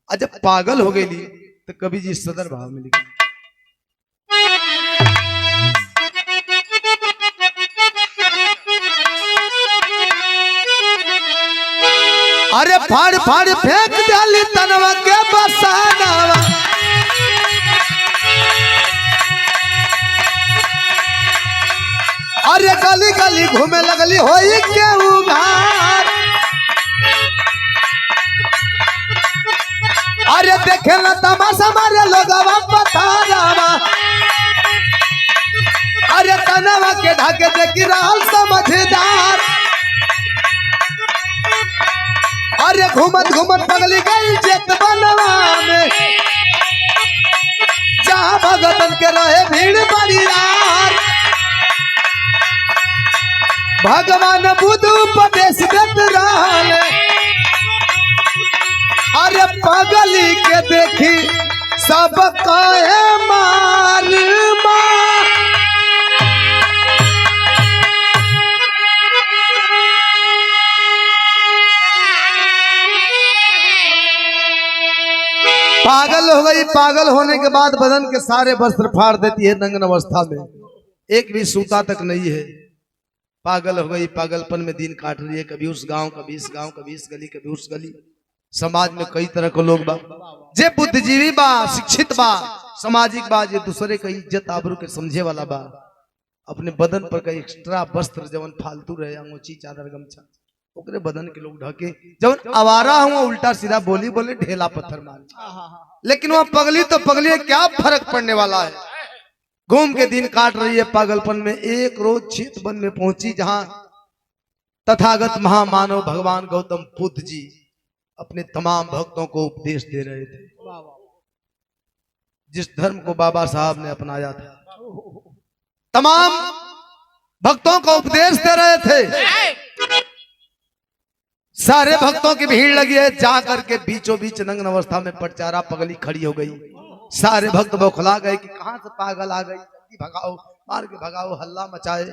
और जब पागल हो गई तो कभी जी सदर भाव में लिखी, अरे फाड़ फाड़ फेंक डाली तनवा के बसानावा, अरे गली गली घूमे लगली होई के उघार, अरे देखे ना तमाशा मारे लोगवा पथारावा, अरे तनवा के ढाके देखी रहल समझदार, अरे घूमत घूमत पगली गई जेत बनवा में, जहाँ भगतन के रहे भीड़ बड़ी यार, भगवान बुद्ध उपदेश देत रहले, अरे पगली के देखी सब कहे मार मार, पागल हो गई। पागल होने के बाद बदन के सारे वस्त्र फाड़ देती है नंगन अवस्था में, एक भी सूता तक नहीं है। पागल हो गई, पागलपन में दिन काट रही है, कभी उस गांव कभी इस गांव, कभी इस गली कभी उस गली। समाज में कई तरह के लोग बा, जे बुद्धिजीवी बा, शिक्षित बा, सामाजिक बा, जे दूसरे का इज्जत आबरू के समझे वाला बा। अपने बदन पर कई एक्स्ट्रा वस्त्र जवन फालतू रहे, अंगोची चादर गमछा, ओकरे बदन के लोग ढके, जब आवारा हुआ उल्टा सीधा बोली बोले, ढेला पत्थर मारे। लेकिन वहां पगली तो पगली है, क्या फर्क पड़ने वाला है? घूम के दिन काट रही है पागलपन में। एक रोज क्षेत्र वन में पहुंची, जहां तथागत महामानव भगवान गौतम बुद्ध जी अपने तमाम भक्तों को उपदेश दे रहे थे। जिस धर्म को बाबा साहब ने अपनाया था, तमाम भक्तों को उपदेश दे रहे थे। सारे भक्तों की भीड़ लगी है। जा करके बीचों बीच नग्न अवस्था में पटचारा पगली खड़ी हो गई। सारे भक्त बौखला गए कि कहां से पागल आ गई, जल्दी भगाओ, मार के भगाओ। हल्ला मचाए,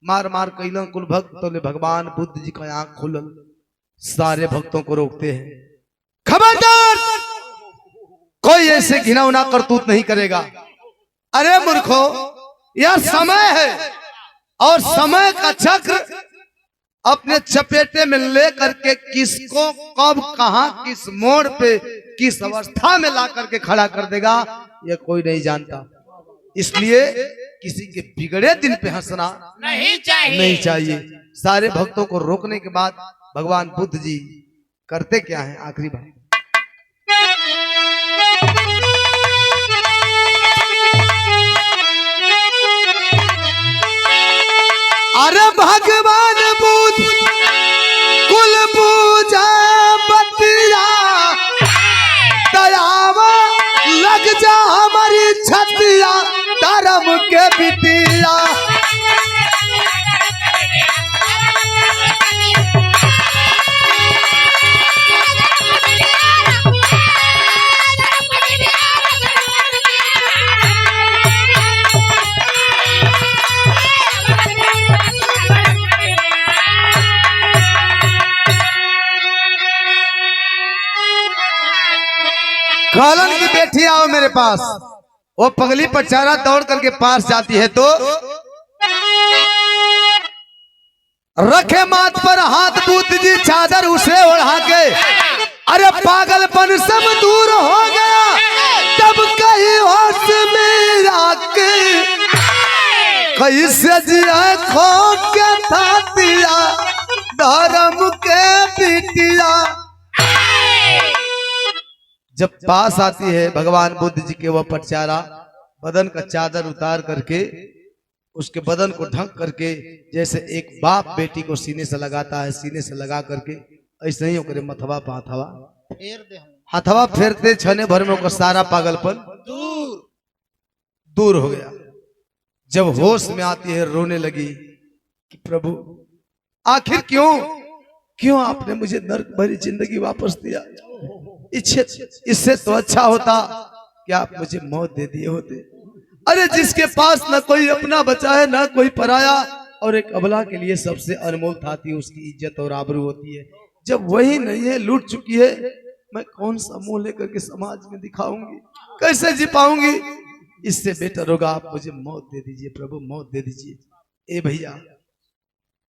मार मार कैलन कुल भक्त तो ले भगवान बुद्ध जी का आंख खुलल। सारे भक्तों को रोकते हैं, खबरदार कोई ऐसे घिनौना करतूत नहीं करेगा। अरे मूर्खो, यह समय है और समय का चक्र अपने चपेटे में लेकर के किसको कब कहां किस मोड़ पे किस अवस्था में ला करके खड़ा कर देगा यह कोई नहीं जानता। इसलिए किसी के बिगड़े दिन पे हंसना नहीं चाहिए। सारे भक्तों को रोकने के बाद भगवान बुद्ध जी करते क्या है, आखिरी बात। अरे भगवान बुद्ध कुल पूजा बतिया दयावा लग जा हमारी छतिया धर्म के बिटिया। कालन की बेटी आओ मेरे पास। वो पगली पचारा दौड़ करके पास जाती है तो रखे माथ पर हाथ, बुद्ध जी चादर उसे ओढ़ा के अरे पागलपन सब दूर हो गया। तब कहीं होश में आके कैसे जिया खो के था दिया धर्म के बिटिया। जब पास आती है भगवान बुद्ध जी के वह पटचारा, बदन का चादर उतार करके उसके बदन को ढक करके जैसे एक बाप बेटी को सीने से लगाता है, सीने से लगा करके ऐसे ही करे मथवा पे हथवा फेर दे हम हथवा फेरते छने भर में उसका सारा पागलपन दूर हो गया। जब होश में आती है रोने लगी कि प्रभु आखिर क्यों आपने मुझे नर्क भरी जिंदगी वापस दिया। इससे तो अच्छा होता कि आप मुझे मौत दे दिए होते। अरे जिसके पास ना कोई अपना बचा है ना कोई पराया, और एक अबला के लिए सबसे अनमोल था उसकी इज्जत और आबरू होती है। जब वही नहीं है, लूट चुकी है, मैं कौन सा मुंह लेकर के समाज में दिखाऊंगी, कैसे जी पाऊंगी। इससे बेटर होगा आप मुझे मौत दे दीजिए प्रभु, मौत दे दीजिए। ए भैया,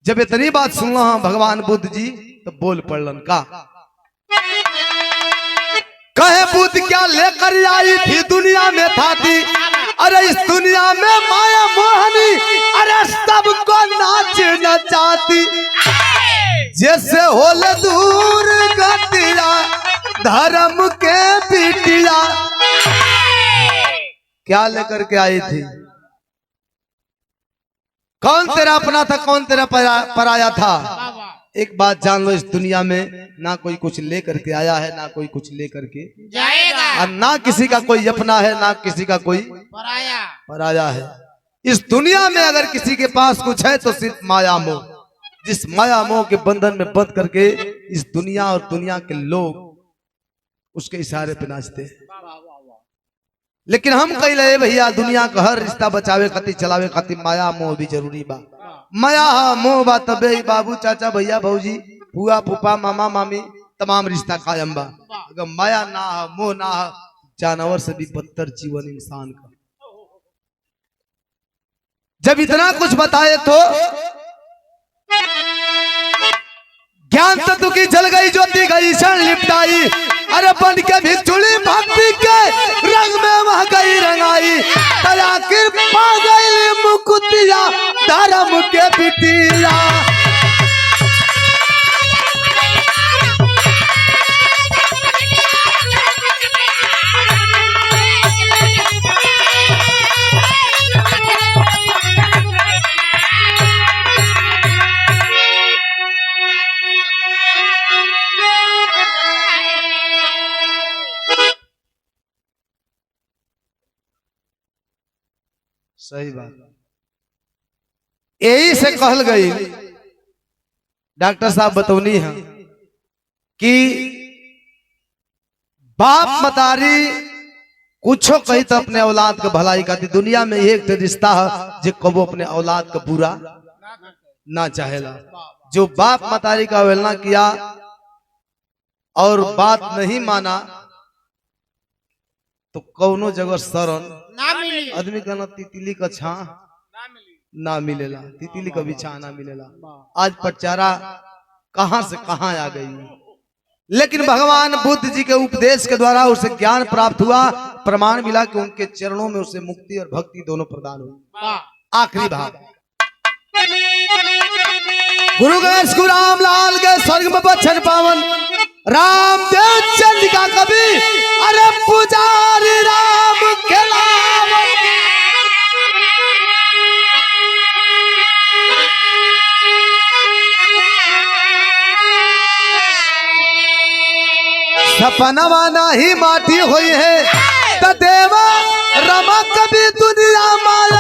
जब इतनी बात सुनना भगवान बुद्ध जी तो बोल पड़लन का कहे बुद्ध क्या लेकर आई थी दुनिया में था थी। अरे इस दुनिया में माया मोहनी, अरे सबको नाच नचाती। जैसे होल दूर गतिया धर्म के बिटिया। क्या लेकर के आई थी? कौन तेरा अपना था, कौन तेरा पराया था? एक बात जान लो, इस दुनिया में ना कोई कुछ लेकर के आया है, ना कोई कुछ लेकर के जाएगा, और ना किसी का कोई अपना है, ना किसी का कोई पराया है। इस दुनिया में अगर किसी के पास कुछ है तो सिर्फ माया मोह। जिस माया मोह के बंधन में बंध करके इस दुनिया और दुनिया के लोग उसके इशारे पे नाचते हैं। लेकिन हम कह रहे भैया, दुनिया का हर रिश्ता बचावे खातिर चलावे खातिर माया मोह भी जरूरी बा। माया मोह बा तबे बाबू चाचा भैया भौजी फुआ फूफा मामा मामी तमाम रिश्ता कायम बा। अगर माया ना है, मोह ना है, जानवर से भी बदतर जीवन इंसान का। जब इतना कुछ बताए तो ज्ञान तत्व की जल गई ज्योति गई क्षण लिपटाई। अरे बन के भिक्षुणी भक्ति के रंग में वह गई रंगाई। आखिर पा गई मुकुतिया धर्म के बिटिया। सही बात, यही से कहल गई। डॉक्टर साहब बतौनी है कि बाप मतारी कुछो कही तो अपने औलाद के भलाई खातिर दुनिया में एक रिश्ता है जो कबो अपने औलाद का बुरा ना चाहेला। जो बाप मतारी का अवहेलना किया और बात नहीं माना तो कौनो जगह शरण ना मिली। आदमी कहना तितली का छा ना मिलेला, तितली का भी छा ना मिलेला। आज पचारा कहां से कहां आ गई, लेकिन भगवान बुद्ध जी के उपदेश के द्वारा उसे ज्ञान प्राप्त हुआ, प्रमाण मिला कि उनके चरणों में उसे मुक्ति और भक्ति दोनों प्रदान हुई। आखिरी भाग गुरु गणेश गुरु रामलाल के स्वर्ग में बचन पावन रामदेव चंद का कवि अरे पुजारी राम खिलावन। सपनवा नहीं माटी हुई है तो देवा रमा कभी दुनिया मार